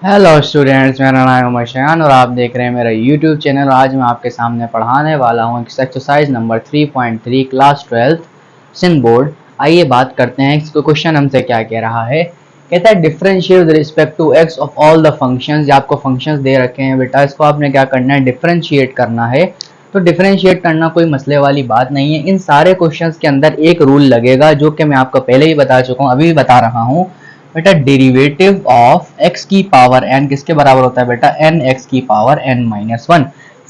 Hello students, मेरा नाम है उमर शयान और आप देख रहे हैं मेरा यूट्यूब चैनल। आज मैं आपके सामने पढ़ाने वाला हूं exercise number 3.3 class 12 Sindh board. आइए बात करते हैं इसको। क्वेश्चन हमसे क्या कह रहा है, कहता है differentiate with respect to X of all the functions. आपको फंक्शंस दे रखे हैं बेटा, इसको आपने क्या करना है, डिफरेंशिएट करना है। तो डिफरेंशिएट करना कोई मसले वाली बात नहीं है। इन सारे क्वेश्चंस के अंदर एक रूल लगेगा जो कि मैं आपको पहले ही बता चुका हूँ, अभी भी बता रहा हूँ बेटा। डेरिवेटिव ऑफ एक्स की पावर एन किसके बराबर होता है बेटा, एन एक्स की पावर एन माइनस वन।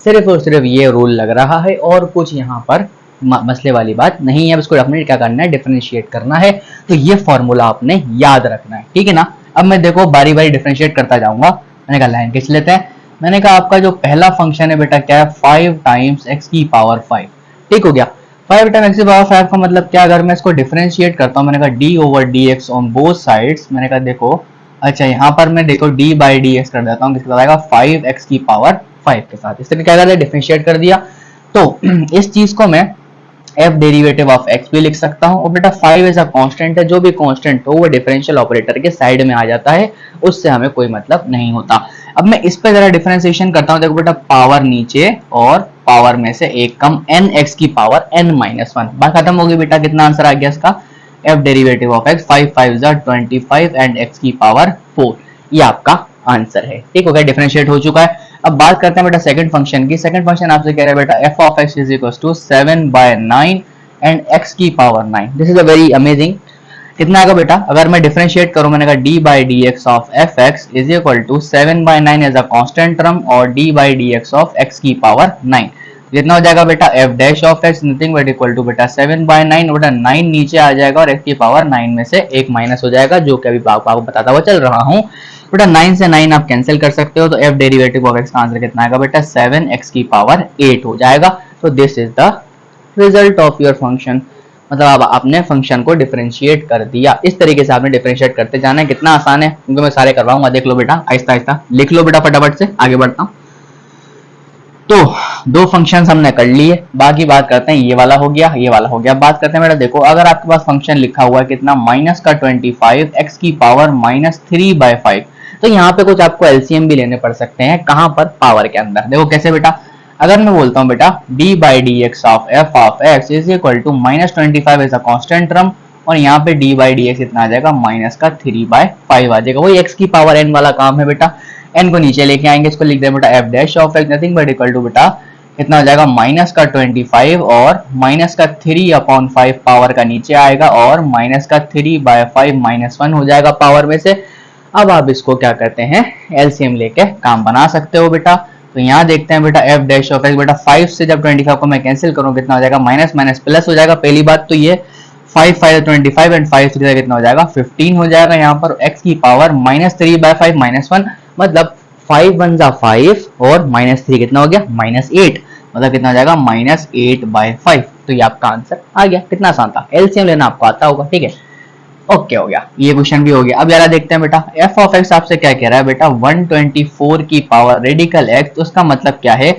सिर्फ और सिर्फ ये रूल लग रहा है और कुछ यहाँ पर मसले वाली बात नहीं है। इसको अपने क्या करना है, डिफरेंशिएट करना है। तो ये फॉर्मूला आपने याद रखना है, ठीक है ना। अब मैं देखो बारी बारी डिफरेंशिएट करता जाऊंगा। मैंने कहा लाइन खींच लेते हैं। मैंने कहा आपका जो पहला फंक्शन है बेटा क्या है, 5 टाइम्स एक्स की पावर 5। ठीक हो गया। 5 टाइम एक्स की पावर 5 का मतलब क्या, अगर मैं इसको डिफरेंशिएट करता हूँ, मैंने कहा D over D x on both sides. मैंने कहा देखो, अच्छा यहाँ पर मैं देखो डी बाई डी एक्स कर देता हूँ, किसके आएगा 5 एक्स की पावर 5 के साथ। इससे क्या कर दिया, डिफरेंशिएट कर दिया। तो इस चीज को मैं एफ डेरिवेटिव ऑफ एक्स भी लिख सकता हूँ। और बेटा 5 ऐसा कांस्टेंट है, जो भी कांस्टेंट हो वो डिफरेंशियल ऑपरेटर के साइड में आ जाता है, उससे हमें कोई मतलब नहीं होता। अब मैं इस पे जरा डिफरेंशिएशन करता हूँ। देखो बेटा, पावर नीचे और पावर में से एक कम, एन एक्स की पावर एन माइनस वन। बात खत्म होगी बेटा। कितना आंसर आ गया इसका, F derivative of x 5 5 25 and X की पावर 4। ये आपका आंसर है। ठीक हो गया, डिफरेंशिएट हो चुका है। अब बात करते हैं बेटा सेकंड फंक्शन की। सेकंड फंक्शन आपसे कह रहा है बेटा F of X is equal to 7/9 and X की power 9। This is a very amazing. कितना आएगा बेटा, अगर मैं डिफरेंशिएट करूं, मैंने कहा D by D X of F X is equal to 7/9 as a constant term और D by D X of X की पावर 9। कितना हो जाएगा बेटा, F dash of X nothing but equal to बेटा 7/9 बेटा 9 नीचे आ जाएगा और एक्स की पावर 9 में से एक माइनस हो जाएगा, जो कि अभी आपको बताता हुआ चल रहा हूँ बेटा। 9 से 9 आप कैंसिल कर सकते हो, तो एफ डेरिवेटिव ऑफ एक्स का आंसर कितना आएगा बेटा, 7 एक्स की पावर 8 हो जाएगा। तो this is the result of your function. मतलब अब आपने फंक्शन को डिफरेंशिएट कर दिया। इस तरीके से आपने डिफरेंशिएट करते जाना है। कितना आसान है, क्योंकि मैं सारे करवाऊंगा। देख लो बेटा, आहिस्ता आहिस्ता लिख लो बेटा, फटाफट से आगे बढ़ता हूं। तो दो फंक्शंस हमने कर लिए, बाकी बात करते हैं। ये वाला हो गया, ये वाला हो गया। बात करते हैं बेटा, देखो अगर आपके पास फंक्शन लिखा हुआ है कितना, माइनस का 25 एक्स की पावर माइनस 3/5। तो यहाँ पे कुछ आपको एलसीएम भी लेने पड़ सकते हैं। कहां पर, पावर के अंदर। देखो कैसे बेटा, अगर मैं बोलता हूँ बेटा D by D X of F of X is equal to -25 as a constant term, और यहाँ पे डी बाई डी एक्स इतना आ जाएगा, माइनस का 3/5 आ जाएगा। वही एक्स की पावर एन वाला काम है बेटा। एन को नीचे लेके आएंगे, इसको लिख दें बेटा F dash of X nothing but equal to बेटा कितना हो जाएगा, माइनस का 25 और माइनस का 3/5 पावर का नीचे आएगा, और माइनस का 3/5 -1 हो जाएगा पावर में से। अब आप इसको क्या करते हैं, एलसीएम लेके काम बना सकते हो बेटा। तो यहाँ देखते हैं बेटा एफ डैश ऑफ एक्स, बेटा 5 से जब 25 को मैं कैंसिल करूँ, कितना हो जाएगा, माइनस माइनस प्लस हो जाएगा। पहली बात तो ये 5 5 25 एंड 5 3 कितना हो जाएगा, 15 हो जाएगा। यहाँ पर x की पावर -3/5 -1, मतलब 5 1 जा 5 और -3 कितना हो गया, -8, मतलब कितना हो जाएगा, -8/5। तो ये आपका आंसर आ गया। कितना आसान था, एलसीएम लेना आपको आता होगा। ठीक है, ओके हो गया, ये क्वेश्चन भी हो गया। अब यार देखते हैं बेटा एफ ऑफ एक्स आपसे क्या कह रहा है बेटा, 124 की पावर रेडिकल एक्स। तो उसका मतलब क्या है,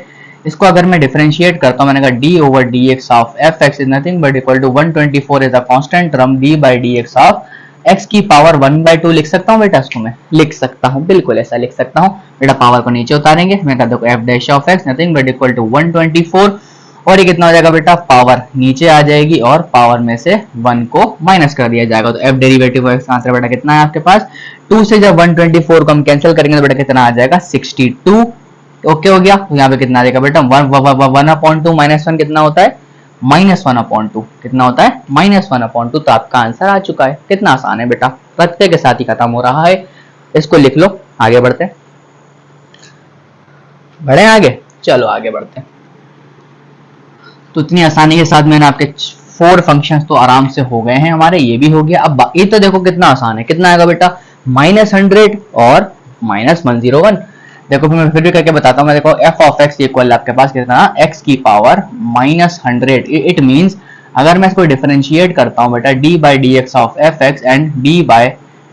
इसको अगर मैं डिफरेंशिएट करता हूं, मैंने कहा D over D X of F X is nothing but equal to 124 is a constant term D by D X of X की पावर 1/2 लिख सकता हूं बेटा। इसको मैं लिख सकता हूं, बिल्कुल ऐसा लिख सकता हूं बेटा। पावर को नीचे उतारेंगे, मैं कहता हूं F dash of X nothing but equal to 124, और ये कितना हो जाएगा बेटा, पावर नीचे आ जाएगी और पावर में से 1 को माइनस कर दिया जाएगा। तो एफ डेरिवेटिव ऑफ एक्स का आंसर बेटा कितना है आपके पास, 2 से जब 124 को हम कैंसिल करेंगे तो बेटा कितना आ जाएगा, 62। ओके हो गया। तो यहाँ पे कितना आ जाएगा बेटा, 1/2 -1 कितना होता है, -1/2 कितना होता है, -1/2। तो आपका आंसर आ चुका है। कितना आसान है बेटा, प्रत्यय के साथ ही खत्म हो रहा है। इसको लिख लो, आगे बढ़ते हैं, बढ़े आगे, चलो आगे बढ़ते हैं। तो इतनी आसानी के साथ मैंने आपके 4 फंक्शंस तो आराम से हो गए हैं हमारे, ये भी हो गया। अब ये तो देखो कितना आसान है। कितना आएगा बेटा, -100 और -101। देखो मैं फिर भी करके बताता हूँ। मैं देखो एफ ऑफ एक्स इक्वल आपके पास कितना, एक्स की पावर -100। इट मींस अगर मैं इसको डिफरेंशिएट करता हूँ बेटा, D by D X of F x and D by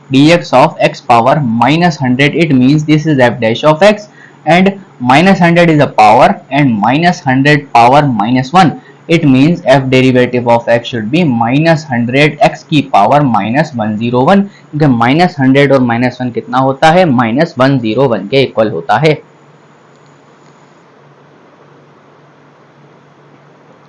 D X of x power -100, it means this is F dash of x and -100 is a power and -100 power -1, it means F derivative of x should be -100 x की power -101, क्योंकि -100 और -1 कितना होता है, -101 के equal होता है।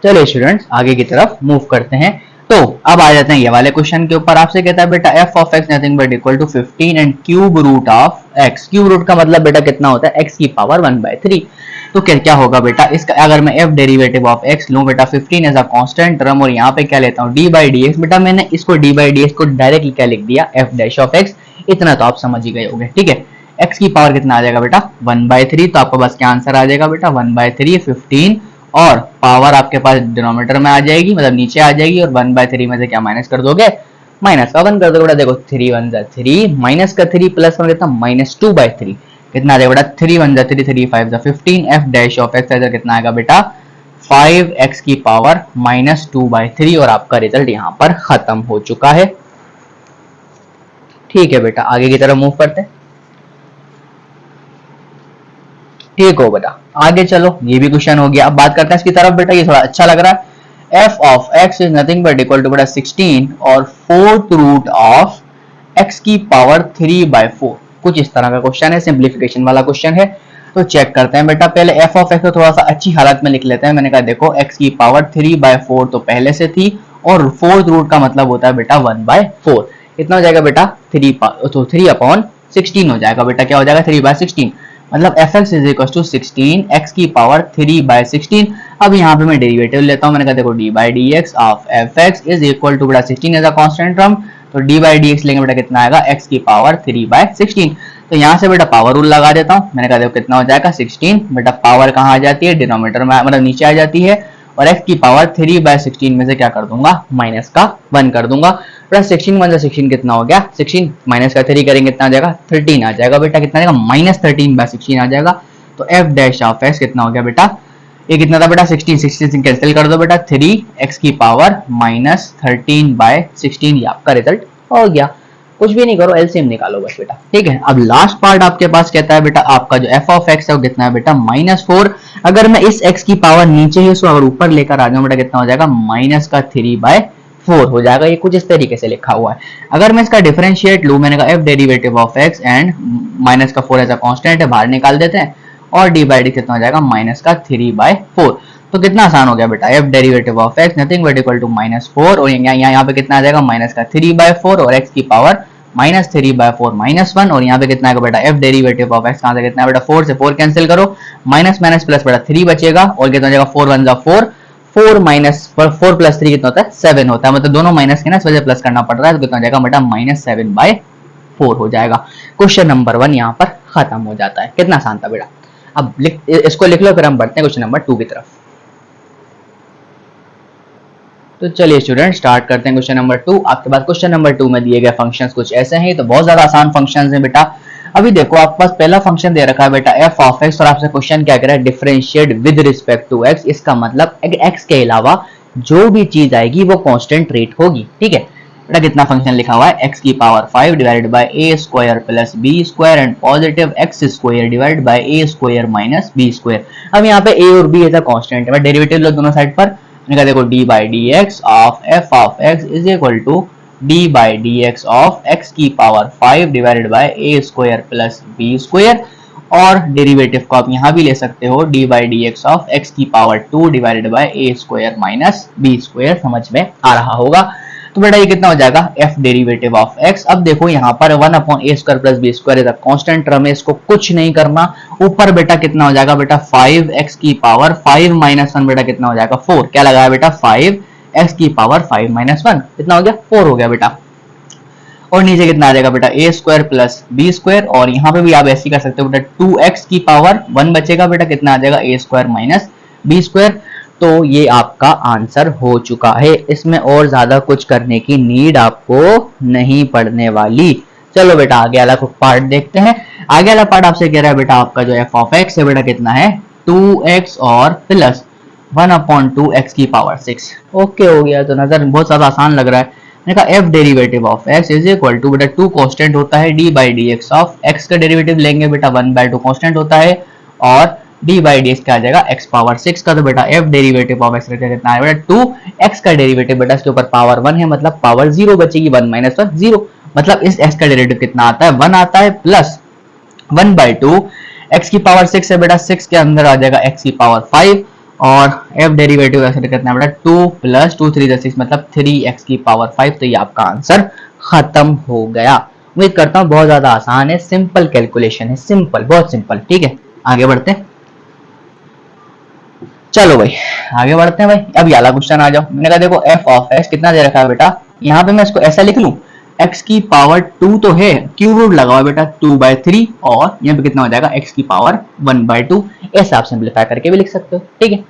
चलिए स्टूडेंट्स आगे की तरफ मूव करते हैं। तो अब आ जाते हैं ये वाले क्वेश्चन के ऊपर। आपसे कहता है बेटा f of x nothing but equal to 15 and cube root of x। Cube root का मतलब बेटा कितना होता है, x की पावर 1/3। तो क्या होगा बेटा इसका, अगर मैं f डेरिवेटिव ऑफ x लूं बेटा 15 एज अ कांस्टेंट टर्म और यहाँ पे क्या लेता हूँ d/dx। बेटा मैंने इसको d/dx को डायरेक्टली क्या लिख दिया, f डैश ऑफ x। इतना तो आप समझ ही गए होंगे, ठीक है। x की पावर कितना आ जाएगा बेटा 1/3, तो आपको बस क्या आंसर आ जाएगा बेटा 1/3 15, और पावर आपके पास डिनोमिनेटर में आ जाएगी, मतलब नीचे आ जाएगी, और 1/3 में से क्या माइनस कर दोगे, माइनस का 1 कर दोगे बेटा। देखो 3 1 जा 3, माइनस का 3 प्लस 1 कितना -2/3, कितना आ जाएगा बेटा 3 1 जा 3, 3 5 जा 15, f डैश ऑफ x कितना आएगा बेटा 5x की पावर -2/3, और आपका रिजल्ट यहाँ पर खत्म हो चुका है। ठीक है बेटा आगे की तरफ मूव करते हैं। ठीक हो बेटा आगे चलो, ये भी क्वेश्चन हो गया। अब बात करते हैं इसकी तरफ बेटा, ये थोड़ा अच्छा लग रहा है। f of x is nothing but equal to बेटा 16 और 4th रूट ऑफ x की पावर 3/4। कुछ इस तरह का क्वेश्चन है, सिंप्लीफिकेशन वाला क्वेश्चन है। तो चेक करते हैं बेटा, पहले f ऑफ x को थोड़ा सा अच्छी हालत में लिख लेते हैं। मैंने कहा देखो x की पावर 3/4 तो पहले से थी, और 4th रूट का मतलब होता है बेटा 1/4। कितना हो जाएगा बेटा 3/16 हो जाएगा बेटा, क्या हो जाएगा 3/16, मतलब fx is equal to 16 x की पावर 3/16। अब यहाँ पे मैं डेरिवेटिव लेता हूँ। मैंने कहा देखो d/dx of fx is equal to बेटा 16 एज अ कांस्टेंट टर्म, तो d/dx लेंगे बेटा कितना आएगा x की पावर 3/16। तो यहाँ से बेटा पावर रूल लगा देता हूँ। मैंने कहा देखो कितना हो जाएगा 16, बेटा पावर कहाँ आ जाती है, डिनोमिनेटर में, मतलब नीचे आ जाती है, और x की पावर 3/16 में से क्या कर दूंगा, माइनस का 1 कर दूंगा। बेटा 16 1 16 कितना हो गया 16, माइनस का 3 करेंगे कितना आ जाएगा 13 आ जाएगा बेटा, कितना आ जाएगा -13/16 आ जाएगा। तो f डैश ऑफ x कितना हो गया बेटा, ये कितना था बेटा 16, 16 कैंसिल कर दो बेटा, 3x की पावर -13/16, ये आपका रिजल्ट हो गया। कुछ भी नहीं करो, एलसीएम निकालो बस बेटा, ठीक है। अब लास्ट पार्ट आपके पास कहता है बेटा आपका जो f ऑफ x है वो कितना है बेटा -4। अगर मैं इस x की पावर नीचे है उसको अगर ऊपर लेकर आ जाऊं बेटा कितना हो जाएगा -3/4 हो जाएगा। ये कुछ इस तरीके से लिखा हुआ है। अगर मैं इसका डिफरेंशिएट लूं, मैंने कहा f derivative of x and -4 as a constant है, बाहर निकाल देते हैं, और d/d कितना हो जाएगा -3/4। तो कितना आसान हो गया बेटा, f derivative of x nothing but equal to -4, और यहाँ पे कितना आ जाएगा -3/4, और x की पावर -3/4 -1, और यहाँ पे कितना आएगा बेटा f डेरिवेटिव ऑफ x कहाँ से कितना है बेटा 4 से 4 कैंसिल करो, माइनस माइनस प्लस बेटा 3 बचेगा, और कितना हो जाएगा 4 1 4, 4 माइनस 4 प्लस 3 कितना होता है 7 होता है, मतलब दोनों माइनस के ना इस वजह प्लस करना पड़ रहा है, तो कितना हो जाएगा बेटा -7/4 हो जाएगा। क्वेश्चन नंबर 1 यहाँ पर खत्म हो जाता है। कितना आसान था बेटा। अब इसको लिख लो, फिर हम बढ़ते हैं क्वेश्चन नंबर 2 की तरफ। तो चलिए स्टूडेंट स्टार्ट करते हैं क्वेश्चन नंबर 2। आपके पास क्वेश्चन नंबर 2 में दिए गए फंक्शंस कुछ ऐसे हैं, तो बहुत ज्यादा आसान फंक्शंस हैं बेटा। अभी देखो आपके पास पहला फंक्शन दे रखा है बेटा f ऑफ x, और आपसे क्वेश्चन क्या कह रहा है, differentiate with respect to x। इसका मतलब x के अलावा जो भी चीज आएगी वो कांस्टेंट रेट होगी, ठीक है बेटा। कितना फंक्शन लिखा हुआ है, x की power 5 divided by a square plus b square and positive x square divided by a square minus b square. अब यहाँ पे a और b एज अ कांस्टेंट है, डेरिवेटिव लो दोनों साइड पर। मैंने कहा देखो d/dx of f of x is equal to d/dx of x की power 5 divided by a square plus b square, और डेरिवेटिव को आप यहाँ भी ले सकते हो d/dx ऑफ x की power 2 divided by a square minus b square. समझ में आ रहा होगा। तो बेटा ये कितना हो जाएगा f डेरिवेटिव ऑफ x। अब देखो यहाँ पर 1/a square plus b square is a constant term है, इसको कुछ नहीं करना। ऊपर बेटा कितना हो जाएगा बेटा 5x की पावर 5 माइनस 1 बेटा कितना हो जाएगा 4। क्या लगाया बेटा 5x की पावर 5 माइनस 1 कितना हो गया 4 हो गया बेटा। और नीचे कितना आ जाएगा बेटा a square plus b square, और यहाँ पे भी आप ऐसे कर सकते हो बेटा 2x की पावर 1 बचेगा बेटा, कितना आ जाएगा a square minus b square. तो ये आपका आंसर हो चुका है। इसमें और ज्यादा कुछ करने की नीड आपको नहीं पड़ने वाली। चलो बेटा आगे वाला पार्ट देखते हैं। आगे वाला पार्ट आपसे कह रहा है बेटा आपका जो f ऑफ x है बेटा कितना है 2x और प्लस 1/2x की पावर 6। ओके हो गया। तो नजर बहुत ज्यादा आसान लग रहा है। मैंने कहा f derivative of x is equal to बेटा 2 कांस्टेंट होता है d/dx ऑफ x का डेरिवेटिव लेंगे बेटा 1/2 कांस्टेंट होता है, और डी बाई डी एक्स क्या आ जाएगा x पावर 6 का। तो बेटा f डेरिवेटिव ऑफ x कितना है बेटा 2, x का डेरिवेटिव बेटा इसके ऊपर पावर 1 है मतलब पावर 0 बचेगी, 1 माइनस 1 0, मतलब इस x का डेरिवेटिव कितना आता है 1 आता है, प्लस 1/2 x की पावर 6 है बेटा, 6 के अंदर आ जाएगा x की पावर 5 और f डेरिवेटिव ऐसे कितना है बेटा 2 प्लस 2 3 6 मतलब 3x की पावर 5। तो ये आपका आंसर खत्म हो गया। उम्मीद करता हूँ बहुत ज्यादा आसान है, सिंपल कैलकुलेशन है, सिंपल, बहुत सिंपल। ठीक है, आगे बढ़ते हैं। चलो भाई आगे बढ़ते हैं भाई। अब ये वाला क्वेश्चन आ जाओ। मैंने कहा देखो f ऑफ x कितना दे रखा है बेटा, यहाँ पे मैं इसको ऐसा लिख लूं, x की पावर 2 तो है, क्यूब रूट लगाओ बेटा 2/3 और यहाँ पे कितना हो जाएगा x की पावर 1/2। ऐसा आप सिंप्लीफाई करके भी लिख सकते हो। ठीक है,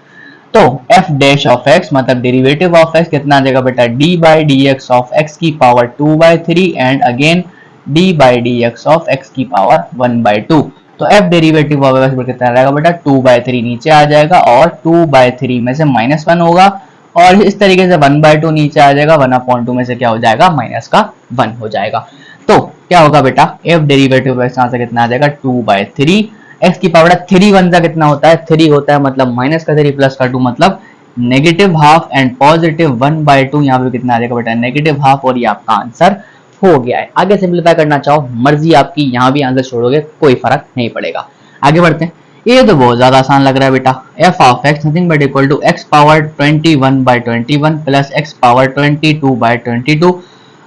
तो f डैश ऑफ x मतलब डेरिवेटिव ऑफ x कितना आ जाएगा बेटा d by D X of x की power 2/3 and again d by D X of x की पावर 1/2। तो f डेरिवेटिव ऑफ x कितना रहेगा बेटा 2/3 नीचे आ जाएगा और 2/3 में से -1 होगा और इस तरीके से 1/2 नीचे आ जाएगा, 1/2 में से क्या हो जाएगा माइनस का 1 हो जाएगा। तो क्या होगा बेटा f डेरिवेटिव ऑफ x यहाँ से कितना आ जाएगा 2/3, x की पावर 3 1 का कितना होता है 3 होता है मतलब माइनस का 3 प्लस का 2 मतलब नेगेटिव हाफ एंड पॉजिटिव 1/2, यहाँ पे कितना आ जाएगा बेटा नेगेटिव हाफ और ये आपका आंसर हो गया है। आगे सिंप्लीफाई करना चाहो मर्जी आपकी, यहाँ भी आंसर छोड़ोगे कोई फर्क नहीं पड़ेगा। आगे बढ़ते हैं। ये तो बहुत ज्यादा आसान लग रहा है बेटा, f of x nothing but equal to x power 21/21 plus x power 22/22।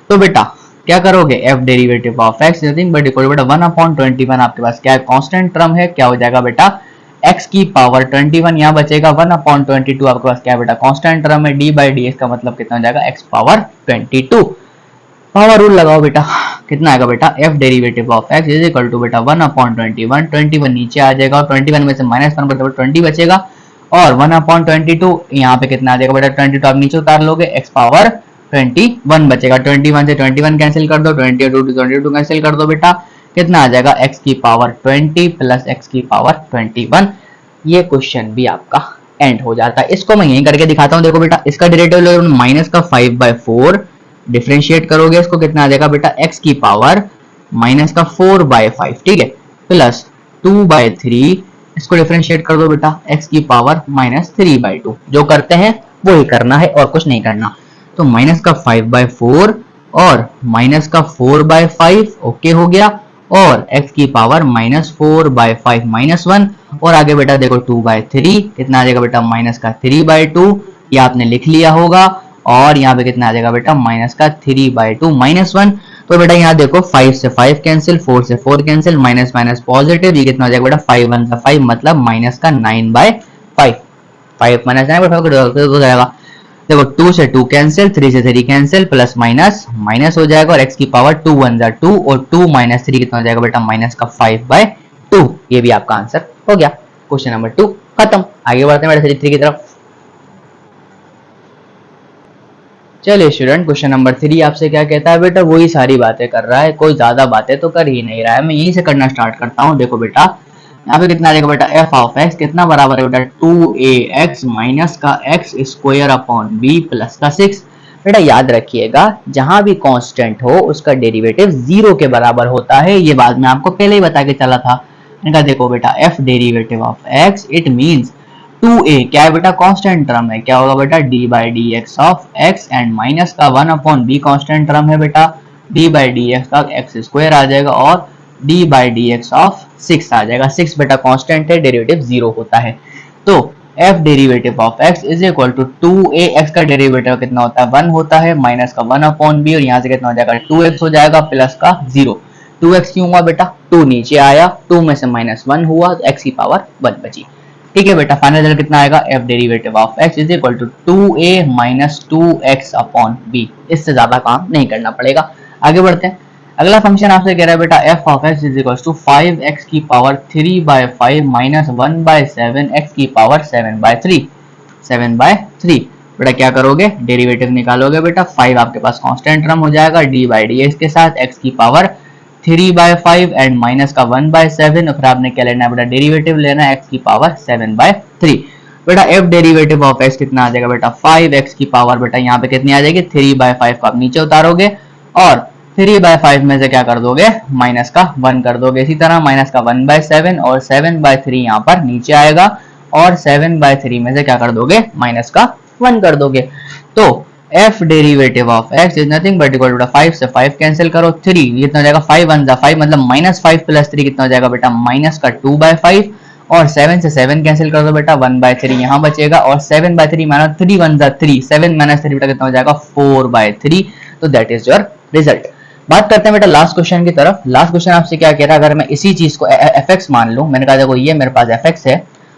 तो बेटा क्या करोगे f derivative of x nothing but equal to बेटा 1/21 आपके पास क्या है कांस्टेंट टर्म है, क्या हो जाएगा बेटा x की पावर 21 यहाँ बचेगा, 1/22 आपके पास क्या है बेटा कांस्टेंट टर्म है, d बाई डी एक्स का मतलब कितना हो जाएगा x पावर 22। पावर रूल लगाओ बेटा, कितना आएगा बेटा f derivative of x is equal to बेटा 1/21, 21 नीचे आ जाएगा और 21 में से -1 बचेगा 20 बचेगा और 1/22 यहाँ पे कितना आ जाएगा बेटा 22 आप नीचे उतार लोगे, x पावर 21 बचेगा, 21 से 21 कैंसिल कर दो, 22 से 22 कैंसिल कर दो बेटा, कितना आ जाएगा x की पावर 20 प्लस x की पावर 21। ये क्वेश्चन भी आपका एंड हो जाता है। इसको मैं यहीं करके दिखाता हूँ। देखो बेटा इसका डेरिवेटिव माइनस का 5/4 डिफरेंशिएट करोगे इसको कितना आ जाएगा बेटा x की पावर माइनस का 4/5, ठीक है, प्लस 2/3 इसको डिफरेंशिएट कर दो बेटा x की पावर -3/2। जो करते हैं वो ही करना है और कुछ नहीं करना। तो माइनस का 5/4 और माइनस का 4/5 ओके हो गया और x की पावर -4/5 -1 और आगे बेटा देखो 2/3 कितना आ जाएगा बेटा माइनस का 3/2, ये आपने लिख लिया होगा और यहाँ पे कितना आ जाएगा बेटा माइनस का 3/2 -1। तो बेटा यहाँ देखो 5 से 5 कैंसिल, 4 से 4 कैंसिल, माइनस माइनस पॉजिटिव, ये कितना हो जाएगा बेटा 5 1 का 5 मतलब माइनस का 9/5, 5 माइनस 9/5 हो जाएगा। देखो 2 से 2 कैंसिल, 3 से 3 कैंसिल, प्लस माइनस माइनस हो जाएगा और x की पावर 2 1 2 और 2 माइनस 3 कितना हो जाएगा बेटा माइनस का 5/2। ये भी आपका आंसर हो गया। क्वेश्चन नंबर 2 खत्म। आगे बढ़ते हैं बेटा 3 की तरफ। चलिए स्टूडेंट क्वेश्चन नंबर 3 आपसे क्या कहता है बेटा, वही सारी बातें कर रहा है, कोई ज्यादा बातें तो कर ही नहीं रहा है। मैं यहीं से करना स्टार्ट करता हूँ। देखो बेटा यहाँ पे कितना आ जाएगा बेटा f ऑफ x कितना बराबर है बेटा 2ax माइनस का x square upon b plus का 6। बेटा याद रखिएगा जहां भी कांस्टेंट हो उसका डेरिवेटिव 0 के बराबर होता है, ये बात मैं आपको पहले ही बता के चला था। मैंने देखो बेटा f derivative of x it means 2a क्या है बेटा कांस्टेंट टर्म है, क्या होगा बेटा d by D X of x and minus का 1 अपॉन b कांस्टेंट टर्म है बेटा d बाई डी एक्स का x स्क्वायर आ जाएगा और d by D X of 6 आ जाएगा। 6 बेटा कांस्टेंट है, डेरिवेटिव 0 होता है। तो f derivative of x is equal to 2a, x का डेरिवेटिव कितना होता है 1 होता है, माइनस का 1 अपॉन b और यहाँ से कितना हो जाएगा 2x हो जाएगा प्लस का 0। 2x क्यों हुआ बेटा 2 नीचे आया, 2 में से -1 हुआ तो x की पावर 1 बची। ठीक है बेटा फाइनल रिजल्ट कितना आएगा f derivative of x is equal to 2a minus 2x upon b। इससे ज्यादा काम नहीं करना पड़ेगा। आगे बढ़ते हैं। अगला फंक्शन आपसे कह रहा है बेटा f of x is equal to 5x की पावर 3/5 माइनस 1/7 x की पावर 7/3। बेटा क्या करोगे डेरिवेटिव निकालोगे बेटा 5 आपके पास कांस्टेंट टर्म हो जाएगा d बाई डी एक्स के साथ x की पावर 3/5 एंड माइनस का 1/7 और फिर आपने क्या लेना है बेटा डेरिवेटिव लेना है x की पावर 7/3। बेटा f डेरिवेटिव ऑफ x कितना आ जाएगा बेटा 5x की पावर बेटा यहाँ पे कितनी आ जाएगी 3/5 को आप नीचे उतारोगे और 3/5 में से क्या कर दोगे, माइनस का 1 कर दोगे। इसी तरह माइनस का 1/7 और 7/3 यहाँ पर नीचे आएगा और 7/3 में से क्या कर दोगे, माइनस का 1 कर दोगे। तो f derivative of x is nothing but equal to 5 से 5 कैंसिल करो, 3 कितना हो जाएगा, 5 1 जा 5 मतलब -5 प्लस 3 कितना हो जाएगा बेटा, माइनस का 2/5 और 7 से 7 कैंसिल कर दो बेटा, 1/3 यहाँ बचेगा और 7/3 माइनस 3 1 जा 3, 7 माइनस 3 बेटा कितना हो जाएगा, 4/3। तो दैट इज योर रिजल्ट। बात करते हैं बेटा लास्ट क्वेश्चन की तरफ। लास्ट क्वेश्चन आपसे क्या कह रहा है, अगर मैं इसी चीज को fx मान लूं, मैंने कहा देखो ये मेरे पास fx है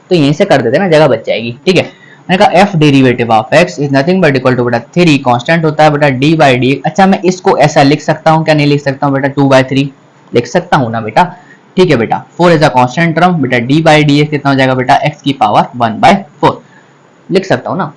तो यहीं से कर देते ना, जगह बच जाएगी, ठीक है। मैंने कहा f derivative of x is nothing but equal to बेटा 3 कांस्टेंट होता है बेटा d/dx। अच्छा मैं इसको ऐसा लिख सकता हूं क्या, नहीं लिख सकता हूं बेटा, 2/3 लिख सकता हूं ना बेटा, ठीक है बेटा। 4 इज अ कांस्टेंट टर्म बेटा, d/dx कितना हो जाएगा बेटा, x की पावर 1/4 लिख सकता हूं ना।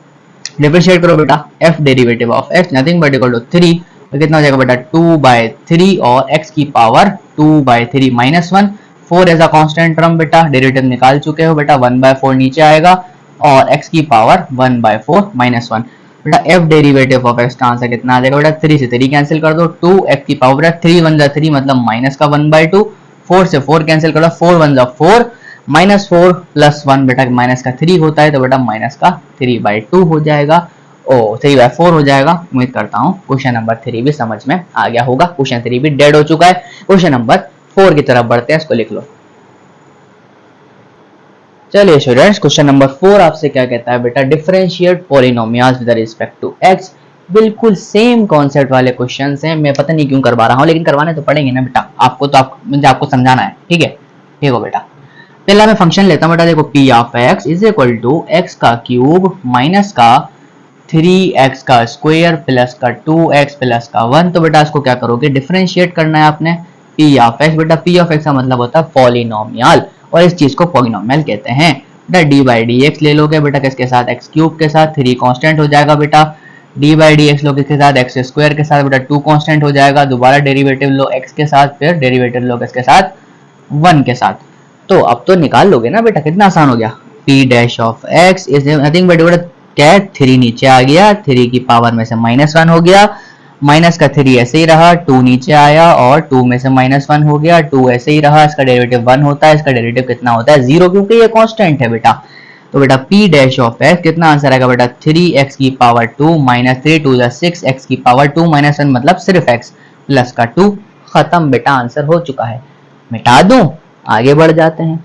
डिफरेंशिएट करो बेटा, f derivative of x nothing but equal to 3 तो कितना हो जाएगा बेटा, 2/3 और x की power 2/3 -1। 4 as a constant term बेटा, डेरिवेटिव निकाल चुके हो बेटा, 1/4 नीचे आएगा और x की पावर 1/4 -1 बेटा। f डेरिवेटिव ऑफ x का आंसर कितना आ जाएगा बेटा, 3 से 3 कैंसिल कर दो, 2x की पावर बेटा 3 1 जा 3 मतलब माइनस का 1/2, 4 से 4 कैंसिल कर दो, 4 1 जा 4 -4 प्लस 1 बेटा माइनस का 3 होता है तो बेटा माइनस का 3/2 हो जाएगा, ओ 3/4 हो जाएगा। उम्मीद करता हूँ क्वेश्चन नंबर 3 भी समझ में आ गया होगा। क्वेश्चन 3 भी डेड हो चुका है। क्वेश्चन नंबर 4 की तरफ बढ़ते हैं, इसको लिख लो। चलिए स्टूडेंट्स, क्वेश्चन नंबर 4 आपसे क्या कहता है बेटा, differentiate polynomials with respect to x। बिल्कुल सेम कॉन्सेप्ट वाले क्वेश्चंस हैं, मैं पता नहीं क्यों करवा रहा हूँ, लेकिन करवाने तो पड़ेंगे ना बेटा, आपको तो मुझे आपको समझाना है, ठीक है। ठीक हो बेटा, पहला मैं फंक्शन लेता हूँ बेटा, देखो p of x is equal to x का क्यूब माइनस का 3x का स्क्वायर प्लस का 2x प्लस का 1। तो बेटा इसको क्या करोगे, डिफरेंशिएट करना है आपने। p ऑफ x बेटा, p ऑफ x का मतलब होता है पॉलिनोमियल और इस चीज को पॉलिनोमियल कहते हैं बेटा। d/dx ले लोगे बेटा किसके साथ, x क्यूब के साथ, 3 कांस्टेंट हो जाएगा बेटा। d/dx लो किसके साथ, x स्क्वायर के साथ बेटा, 2 कांस्टेंट हो जाएगा। दोबारा डेरिवेटिव लो x के साथ, फिर डेरिवेटिव लो किसके साथ, 1 के साथ। तो अब तो निकाल लोगे ना बेटा, कितना आसान हो गया। p dash of x is nothing but बेटा क्या है, 3 नीचे आ गया, 3 की पावर में से -1 हो गया, माइनस का 3 ऐसे ही रहा, 2 नीचे आया और 2 में से -1 हो गया, 2 ऐसे ही रहा, इसका डेरिवेटिव 1 होता है, इसका डेरिवेटिव कितना होता है, 0, क्योंकि ये कांस्टेंट है बेटा। तो बेटा p डैश ऑफ x कितना आंसर आएगा बेटा, 3x की पावर 2 माइनस 3 2 6, x की पावर 2 -1 मतलब सिर्फ x प्लस का 2। खत्म बेटा, आंसर हो चुका है। मिटा दूं, आगे बढ़ जाते हैं,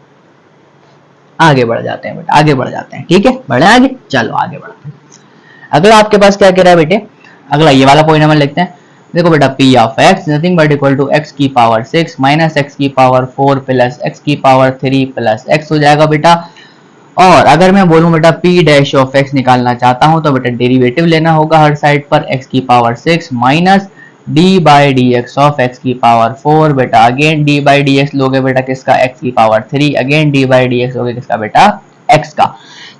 आगे बढ़ जाते हैं बेटा, आगे बढ़ जाते हैं, ठीक है, बढ़े आगे, चलो आगे बढ़ते हैं। अगला आपके पास क्या कह रहा है बेटे, अगला ये वाला पॉइंट नंबर लिखते हैं। देखो बेटा p of x nothing but equal to x की पावर 6 माइनस x की पावर 4 प्लस x की पावर 3 प्लस x हो जाएगा बेटा। और अगर मैं बोलूं बेटा p डैश ऑफ x निकालना चाहता हूं तो बेटा डेरिवेटिव लेना होगा हर साइड पर, x की power 6 minus d/dx of x की पावर 4 बेटा, अगेन d/dx लोगे बेटा किसका, x की पावर 3, अगेन d/dx लोगे किसका बेटा, x का।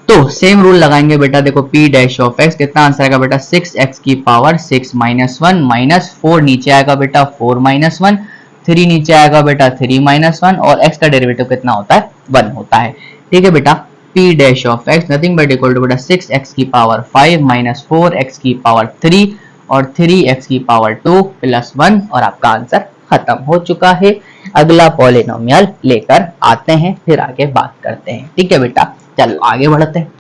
तो सेम रूल लगाएंगे बेटा, देखो p डैश ऑफ x कितना आंसर आएगा बेटा, 6x की पावर 6 -1 माइनस 4 नीचे आएगा बेटा 4 -1, 3 नीचे आएगा बेटा 3 -1 और x का डेरिवेटिव कितना होता है, 1 होता है, ठीक है बेटा। p dash of x nothing but equal to बेटा 6x की पावर 5 माइनस 4x की पावर 3 और 3x की पावर 2 प्लस 1 और आपका आंसर खत्म हो चुका है। अगला पॉलिनोमियल लेकर आते हैं, फिर आगे बात करते हैं, ठीक है बेटा। चलो आगे बढ़ते हैं,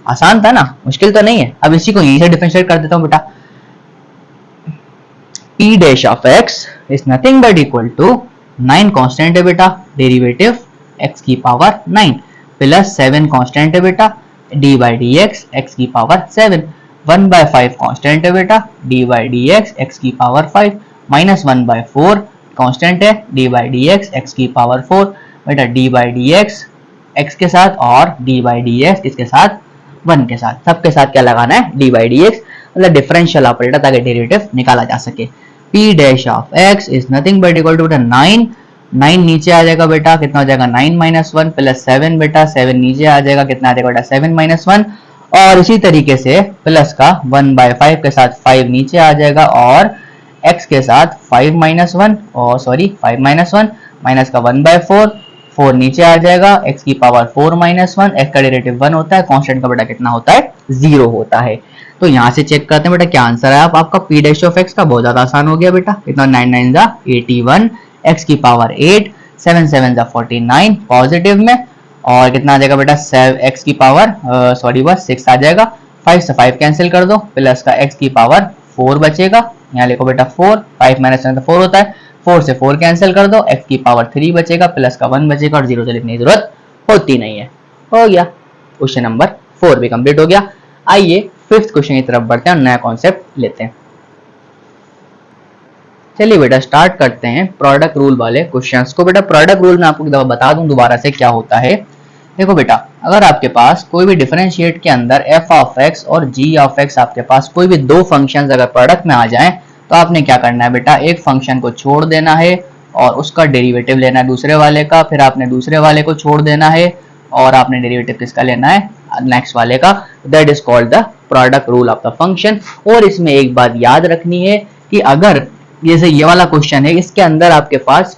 आसान था ना, मुश्किल तो नहीं है। अब इसी को यहीं से डिफरेंशिएट कर देता हूं बेटा। p dash of x is nothing but equal to 9 constant है बेटा, डेरिवेटिव x की पावर 9 प्लस 7 कांस्टेंट है बेटा, d/dx x की पावर 7, 1/5 कांस्टेंट है बेटा, d/dx x की पावर 5 माइनस 1/4 कांस्टेंट है, d/dx x की पावर 4 बेटा, d/dx x के साथ और d/dx किसके साथ, 1 के साथ, सबके साथ क्या लगाना है, d/dx मतलब डिफरेंशियल ऑपरेटर, ताकि डेरिवेटिव निकाला जा सके। p dash of x is nothing but equal to बेटा 9 नीचे आ जाएगा बेटा, कितना हो जाएगा 9 -1 प्लस 7 बेटा, 7 नीचे आ जाएगा, कितना आ जाएगा बेटा 7 -1 और इसी तरीके से प्लस का 1/5 के साथ 5 नीचे आ जाएगा और x के साथ 5 -1 और सॉरी 5 -1 माइनस का 1/4, 4 नीचे आ जाएगा, x की पावर 4 माइनस 1, x का डेरिवेटिव 1 होता है, कांस्टेंट का बेटा कितना होता है 0 होता है। तो यहाँ से चेक करते हैं बेटा क्या आंसर है। आपका p डैश ऑफ x का बहुत ज्यादा आसान हो गया बेटा, कितना 9 9 जा 81, x की पावर 8, 7 7 जा 49 पॉजिटिव में, और कितना आ जाएगा बेटा x की पावर सॉरी बस 6 आ जाएगा, 5 से 5 कैंसिल कर दो, प्लस का x की पावर 4 बचेगा, यहाँ लिखो बेटा 4, 5 माइनस 7 4 होता है, 4 से 4 कैंसिल कर दो, x की पावर 3 बचेगा, प्लस का 1 बचेगा, और 0 से लिखने की जरूरत होती नहीं है। हो गया, क्वेश्चन नंबर 4 भी कंप्लीट हो गया। आइए फिफ्थ क्वेश्चन की तरफ बढ़ते हैं और नया कॉन्सेप्ट लेते हैं। चलिए बेटा स्टार्ट करते हैं प्रोडक्ट रूल वाले क्वेश्चंस को। बेटा प्रोडक्ट रूल में आपको एक दफा बता दूं दोबारा से क्या होता है। देखो बेटा, अगर आपके पास कोई भी डिफरेंशिएट के अंदर f ऑफ x और g ऑफ x आपके पास कोई भी दो फंक्शंस अगर प्रोडक्ट में आ जाएं, तो आपने क्या करना है बेटा, एक फंक्शन को छोड़ देना है और उसका डेरिवेटिव लेना है दूसरे वाले का, फिर आपने दूसरे वाले को छोड़ देना है और आपने डेरिवेटिव किसका लेना है, नेक्स्ट वाले का। That is called the product rule of the function. और इसमें एक बात याद रखनी है कि अगर जैसे ये वाला क्वेश्चन है, इसके अंदर आपके पास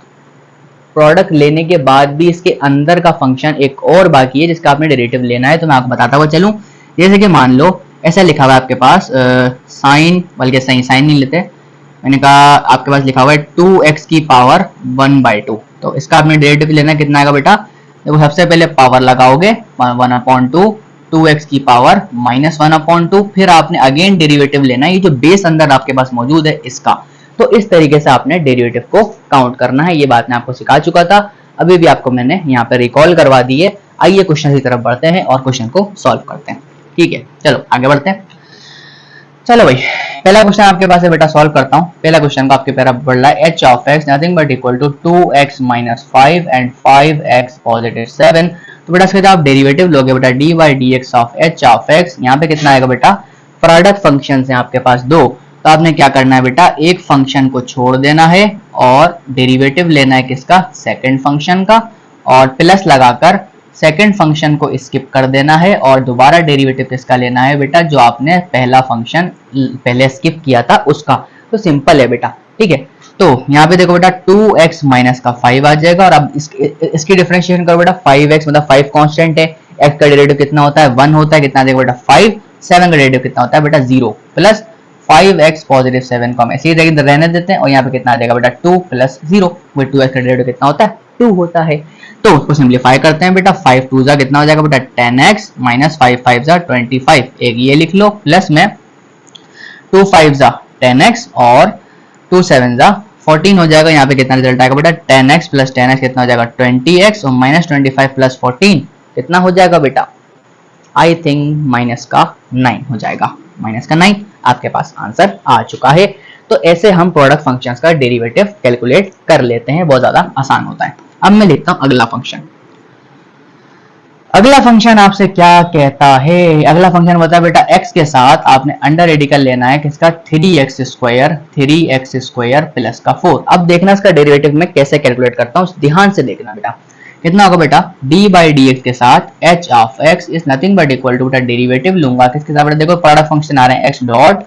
प्रोडक्ट लेने के बाद भी इसके अंदर का फंक्शन एक और बाकी है जिसका आपने डेरिवेटिव लेना है, तो मैं आपको बताता हुआ चलूं। जैसे कि मान लो ऐसा लिखा हुआ है आपके पास साइन, बल्कि साइन नहीं लेते, मैंने कहा आपके पास लिखा हुआ है 2x की पावर 1/2, तो इसका आपने डेरिवेटिव लेना है, कितना आएगा बेटा। देखो सबसे पहले पावर लगाओगे 1/2, 2x की पावर -1/2, फिर आपने अगेन डेरिवेटिव लेना है, ये जो बेस अंदर आपके पास मौजूद है इसका। तो इस तरीके से आपने डेरिवेटिव को काउंट करना है। ये बात मैं आपको सिखा चुका था, अभी भी आपको मैंने यहाँ पे रिकॉल करवा दी है। आइए क्वेश्चन की तरफ बढ़ते हैं और क्वेश्चन को सॉल्व करते हैं। ठीक है, चलो आगे बढ़ते हैं। चलो भाई, पहला क्वेश्चन आपके पास है बेटा, सॉल्व करता हूँ। पहला क्वेश्चन को आपके तरफ बढ़ रहा है h of x nothing but equal to 2x minus 5 and 5x positive 7। तो बेटा इसका आप डेरिवेटिव लोगे बेटा dy dx of h of x, यहाँ पे कितना आएगा बेटा, प्रोडक्ट फंक्शन है आपके पास दो, तो आपने क्या करना है बेटा, एक फंक्शन को छोड़ देना है और डेरिवेटिव लेना है किसका, सेकंड फंक्शन का, और प्लस लगाकर सेकंड फंक्शन को स्किप कर देना है और दोबारा डेरिवेटिव किसका लेना है बेटा, जो आपने पहला फंक्शन पहले स्किप किया था उसका। तो सिंपल है बेटा, ठीक है। तो यहाँ पे देखो बेटा 2x माइनस का 5 आ जाएगा, और अब इसकी डिफरेंशिएशन करो बेटा, 5x मतलब 5 कांस्टेंट है, x का डेरिवेटिव कितना होता है 1 होता है, कितना देखो बेटा 5, 7 का डेरिवेटिव कितना होता है बेटा 0, प्लस 5x पॉजिटिव 7 को हम ऐसे ही रहने देते हैं, और यहाँ पे कितना आ जाएगा बेटा 2 प्लस 0, वो 2x का डेरिवेटिव कितना होता है 2 होता है। तो उसको सिंप्लीफाई करते हैं बेटा, 5 2 जा कितना हो जाएगा बेटा 10x माइनस 5 5 जा 25, एक ये लिख लो, प्लस में 2 5 जा 10x और 2 7 जा 14 हो जाएगा। यहाँ पे कितना रिजल्ट आएगा बेटा 10x प्लस 10x कितना हो जाएगा 20x, और माइनस 25 प्लस 14 कितना हो जाएगा बेटा, आई थिंक माइनस का 9 हो जाएगा, माइनस का 9 आपके पास आंसर आ चुका है। तो ऐसे हम प्रोडक्ट फंक्शंस का डेरिवेटिव कैलकुलेट कर लेते हैं, बहुत ज्यादा आसान होता है। अब मैं लिखता हूं अगला फंक्शन। अगला फंक्शन आपसे क्या कहता है, अगला फंक्शन बता बेटा x के साथ आपने अंडर रेडिकल लेना है किसका, 3x स्क्वायर प्लस का 4। अब देखना इसका डेरिवेटिव में कैसे कैलकुलेट करता हूं, ध्यान से देखना बेटा। कितना होगा बेटा, डी बाई डी एक्स के साथ h of x is nothing but equal to बेटा डेरिवेटिव लूंगा किसके साथ बेटा, देखो प्रोडक्ट फंक्शन आ रहे हैं x dot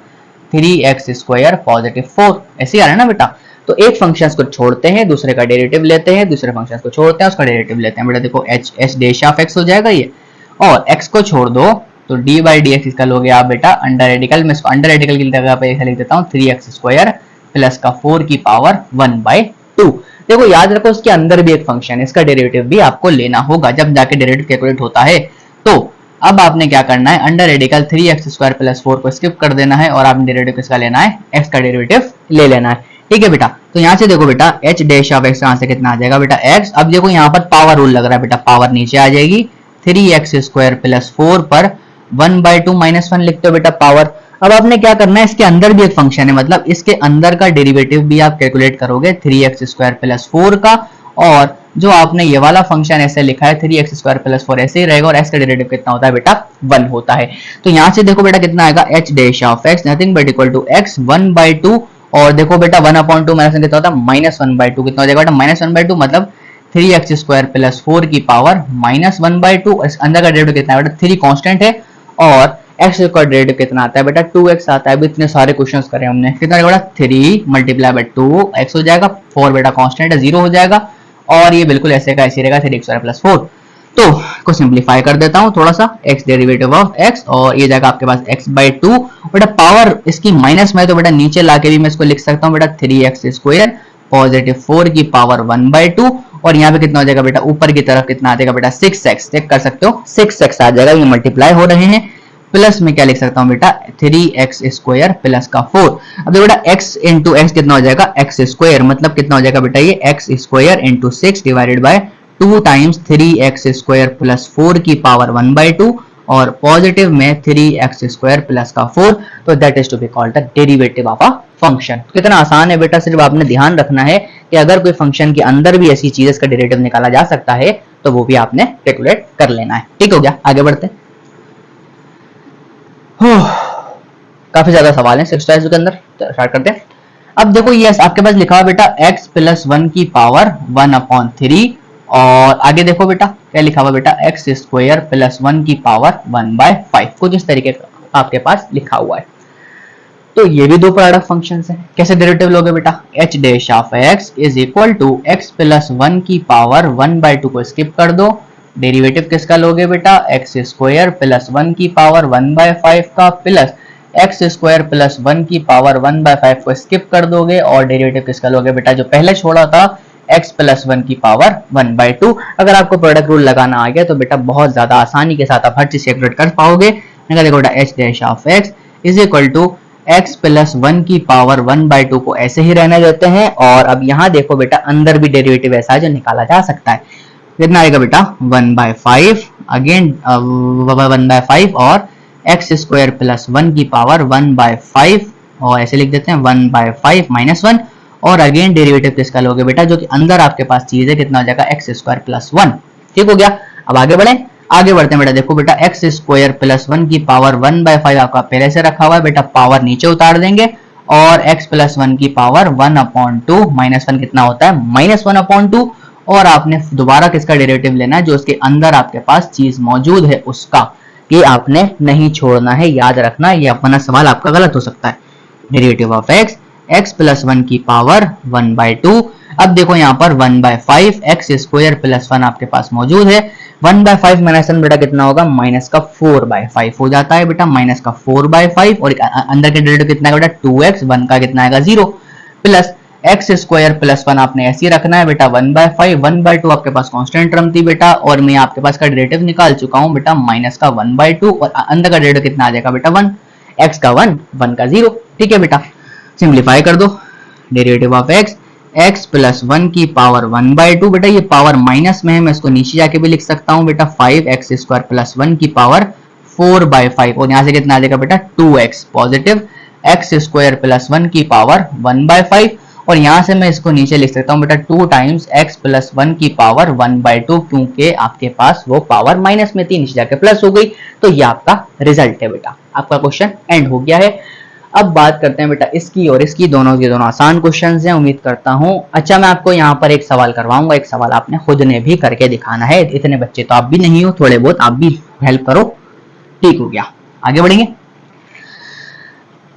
3x square positive 4, ऐसे आ रहा है ना बेटा। तो एक फंक्शन को छोड़ते हैं, दूसरे का डेरिवेटिव लेते हैं, दूसरे फंक्शन को छोड़ते हैं, उसका डेरिवेटिव लेते हैं बेटा। देखो h डैश ऑफ x हो जाएगा ये, और x को छोड़ दो तो डी बाई डी एक्स इसका लोगे आप बेटा अंडर रेडिकल में, इसको अंडर रेडिकल की जगह पे लिख देता हूँ 3x स्क्वायर प्लस का 4 की पावर 1/2। देखो याद रखो उसके अंदर भी एक फंक्शन है, इसका डेरिवेटिव भी आपको लेना होगा जब जाके डेरिवेटिव कैलकुलेट होता है। तो अब आपने क्या करना है, under radical 3x square plus 4 को स्किप कर देना है और आपने डेरिवेटिव किसका लेना है, x का डेरिवेटिव ले लेना है। ठीक है बेटा, तो यहाँ से देखो बेटा h डैश ऑफ x यहाँ से कितना आ जाएगा बेटा x। अब देखो यहाँ पर पावर रूल लग रहा है बेटा, पावर नीचे आ जाएगी, 3x स्क्वायर प्लस 4 पर 1/2 माइनस 1 लिखते हो बेटा पावर। अब आपने क्या करना है, इसके अंदर भी एक फंक्शन है, मतलब इसके अंदर का डेरिवेटिव भी आप कैलकुलेट करोगे 3x स्क्वायर प्लस 4 का, और जो आपने ये वाला फंक्शन ऐसे लिखा है 3x स्क्वायर प्लस 4 ऐसे ही रहेगा, और x का डेरिवेटिव कितना होता है बेटा 1 होता है। तो यहाँ से देखो बेटा कितना आएगा, h dash of x nothing but equal to x 1/2, और देखो बेटा 1/2 माइनस कितना होता है -1/2, कितना हो जाएगा बेटा -1/2 मतलब 3x स्क्वायर प्लस 4 की पावर -1/2, अंदर का डेरिवेटिव कितना है बेटा 3 कांस्टेंट है, और x का डेरिवेटिव कितना आता है बेटा 2x आता है। अभी इतने सारे क्वेश्चंस करे हमने, कितना बेटा 3 मल्टीप्लाई बाय 2 x हो जाएगा, 4 बेटा कांस्टेंट है 0 हो जाएगा, और ये बिल्कुल ऐसे का ऐसे रहेगा 3x² प्लस 4। तो को सिंप्लीफाई कर देता हूँ थोड़ा सा, x डेरिवेटिव ऑफ x और ये जाएगा आपके पास x/2। बेटा पावर इसकी माइनस में तो बेटा नीचे लाके भी मैं इसको लिख सकता हूँ बेटा 3x² पॉजिटिव 4 की पावर 1/2 और यहाँ पे कितना हो जाएगा बेटा ऊपर की तरफ कितना आ जाएगा बेटा 6x, चेक कर सकते हो 6x आ जाएगा, ये मल्टीप्लाई हो रहे हैं। प्लस में क्या लिख सकता हूँ बेटा 3x² प्लस का 4। अब देखो बेटा x इंटू एक्स कितना हो जाएगा x², मतलब कितना हो जाएगा बेटा ये x² into 6 divided by 2 times 3x² plus 4 की पावर 1/2 और पॉजिटिव में 3x² प्लस का 4। तो that is to be called the derivative of a function. कितना आसान है बेटा, सिर्फ आपने ध्यान रखना है कि अगर कोई फंक्शन के अंदर भी ऐसी चीज इसका डेरिवेटिव निकाला जा सकता है तो वो भी आपने कैलकुलेट कर लेना है। ठीक हो गया, आगे बढ़ते हैं। काफी ज्यादा सवाल है 6 के अंदर, स्टार्ट करते हैं। अब देखो ये आपके पास लिखा हुआ बेटा x प्लस 1 की पावर 1/3 और आगे देखो बेटा क्या लिखा हुआ बेटा x² प्लस 1 की पावर 1/5, कुछ इस तरीके का आपके पास लिखा हुआ है। तो ये भी दो प्रोडक्ट फंक्शंस हैं, कैसे डेरिवेटिव लोगे बेटा h dash of x is equal to x plus 1 की पावर 1/2 को स्किप कर दो, डेरिवेटिव किसका लोगे बेटा x² प्लस 1 की पावर 1/5 का प्लस x² प्लस 1 की पावर 1/5 को स्किप कर दोगे और डेरिवेटिव किसका लोगे बेटा जो पहले छोड़ा था x प्लस 1 की पावर 1/2। अगर आपको प्रोडक्ट रूल लगाना आ गया तो बेटा बहुत ज्यादा आसानी के साथ आप हर चीज कैलकुलेट कर पाओगे। देखो बेटा h dash of x is equal to x plus 1 की पावर 1/2 को ऐसे ही रहने देते हैं और अब यहाँ देखो बेटा अंदर भी डेरिवेटिव ऐसा है जो निकाला जा सकता है। कितना आएगा बेटा 1/5 अगेन 1/5 और x² प्लस 1 की पावर 1/5 और ऐसे लिख देते हैं 1/5 माइनस 1 और अगेन डेरिवेटिव किसका लोगे बेटा जो कि अंदर आपके पास चीज है कितना हो जाएगा x² प्लस 1। ठीक हो गया, अब आगे बढ़े, आगे बढ़ते हैं बेटा। देखो बेटा x² प्लस 1 की पावर 1/5 आपका पहले से रखा हुआ है बेटा, पावर नीचे उतार देंगे और x प्लस 1 की पावर 1/2 माइनस 1 कितना होता है -1/2 और आपने दोबारा किसका डेरिवेटिव लेना है जो उसके अंदर आपके पास चीज मौजूद है उसका, ये आपने नहीं छोड़ना है, याद रखना, ये अपना सवाल आपका गलत हो सकता है। डेरिवेटिव ऑफ x प्लस 1 की पावर 1/2। अब देखो यहाँ पर 1/5 x² प्लस 1 आपके पास मौजूद है, 1/5 माइनस 1 बेटा कितना होगा माइनस का 4/5 हो जाता है बेटा, माइनस का 4/5 और अंदर के डेरिवेटिव कितना है बेटा 2x, 1 का कितना आएगा 0 प्लस x² प्लस 1 आपने ऐसे ही रखना है बेटा 1/5, 1/2 आपके पास कांस्टेंट टर्म थी बेटा और मैं आपके पास का डेरिवेटिव निकाल चुका हूं बेटा माइनस का 1/2 और अंदर का डेरिवेटिव कितना आ जाएगा बेटा 1, x का 1, 1 का 0। ठीक है बेटा, सिंप्लीफाई कर दो, डेरिवेटिव ऑफ x प्लस 1 की पावर 1/2 बेटा ये पावर माइनस में है, मैं इसको नीचे जाके भी लिख सकता हूं बेटा 5x² प्लस 1 की पावर 4/5 और यहां से कितना आ जाएगा बेटा 2x पॉजिटिव x² प्लस 1 की पावर 1/5 और यहां से मैं इसको नीचे लिख सकता हूं बेटा 2 टाइम्स x प्लस 1 की पावर 1/2 क्योंकि आपके पास वो पावर माइनस में थी नीचे जाके प्लस हो गई। तो ये आपका रिजल्ट है बेटा, आपका क्वेश्चन एंड हो गया है। अब बात करते हैं बेटा इसकी और इसकी, दोनों के दोनों आसान क्वेश्चंस हैं उम्मीद करता हूं। अच्छा मैं आपको यहाँ पर एक सवाल करवाऊंगा, एक सवाल आपने खुद ने भी करके दिखाना है, इतने बच्चे तो आप भी नहीं हो, थोड़े बहुत आप भी हेल्प करो। ठीक हो गया, आगे बढ़ेंगे।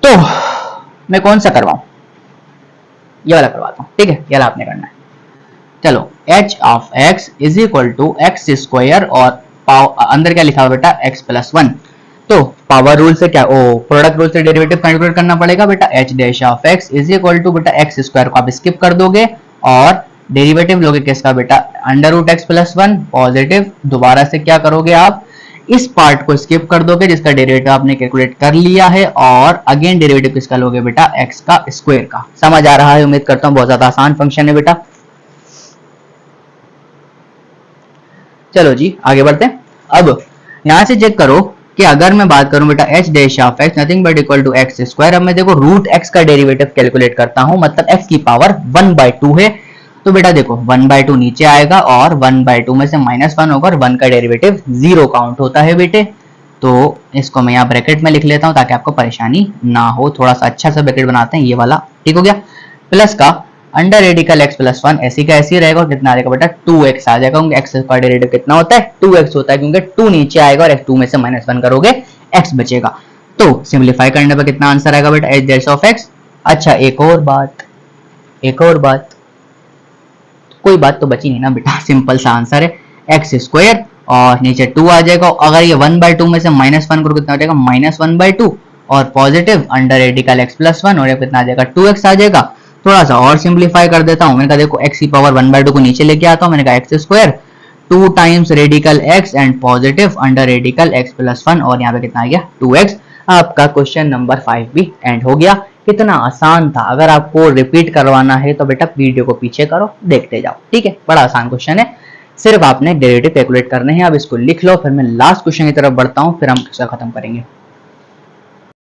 तो मैं कौन सा करवाऊं, ये वाला करवाता हूं, ठीक है, ये वाला आपने करना है। चलो h of x is equal to x² और अंदर क्या लिखा हुआ बेटा x प्लस 1। तो पावर रूल से क्या प्रोडक्ट रूल से डेरिवेटिव कैलकुलेट करना पड़ेगा बेटा h dash of x is equal to बेटा x² को आप स्किप कर दोगे और डेरिवेटिव लोगे किसका बेटा √x प्लस 1 पॉजिटिव, दोबारा से क्या करोगे आप इस पार्ट को स्किप कर दोगे जिसका डेरिवेटिव आपने कैलकुलेट कर लिया है और अगेन डेरिवेटिव किसका लोगे बेटा x का स्क्वायर का। समझ आ रहा है उम्मीद करता हूं, बहुत ज्यादा आसान फंक्शन है बेटा। चलो जी आगे बढ़ते हैं। अब यहां से चेक करो कि अगर मैं बात करूं बेटा h dash of x nothing but equal to x², अब मैं देखो √x का डेरिवेटिव कैलकुलेट करता हूं, मतलब x की पावर 1/2 है। तो बेटा देखो 1/2 नीचे आएगा और 1/2 में से -1 होगा और 1 का डेरिवेटिव 0 काउंट होता है बेटे। तो इसको मैं यहाँ ब्रैकेट में लिख लेता हूँ ताकि आपको परेशानी ना हो, थोड़ा सा अच्छा सा ब्रैकेट बनाते हैं ये वाला। ठीक हो गया, प्लस का अंडर रेडिकल x प्लस 1 ऐसी का ऐसी रहेगा और कितना आ जाएगा बेटा 2x आ जाएगा, क्योंकि x का डेरिवेटिव कितना होता है 2x होता है, क्योंकि 2 नीचे आएगा और 2 में से -1 करोगे x बचेगा। तो सिंप्लीफाई करने पर कितना आंसर आएगा बेटा h डैश ऑफ x। अच्छा एक और बात, कोई बात तो बची नहीं ना बेटा, सिंपल सा आंसर है एक्स स्क्वायर और नीचे 2 आ जाएगा। अगर ये 1/2 में से -1 करो कितना आ जाएगा -1/2 और positive under radical x plus 1 और ये कितना आ जाएगा 2x आ जाएगा। थोड़ा सा और सिंप्लीफाई कर देता हूँ, मैंने कहा देखो x की पावर 1/2 को नीचे लेके आता हूँ, मैंने कहा x square 2 times radical x and positive under radical x plus 1 और यहाँ पे कितना आ गया 2x। आपका क्वेश्चन नंबर 5 भी एंड हो गया। कितना आसान था, अगर आपको रिपीट करवाना है तो बेटा वीडियो को पीछे करो देखते जाओ, ठीक है। बड़ा आसान क्वेश्चन है, सिर्फ आपने डेरिवेटिव कैलकुलेट करने हैं। अब इसको लिख लो, फिर मैं लास्ट क्वेश्चन की तरफ बढ़ता हूँ, फिर हम इसका खत्म करेंगे।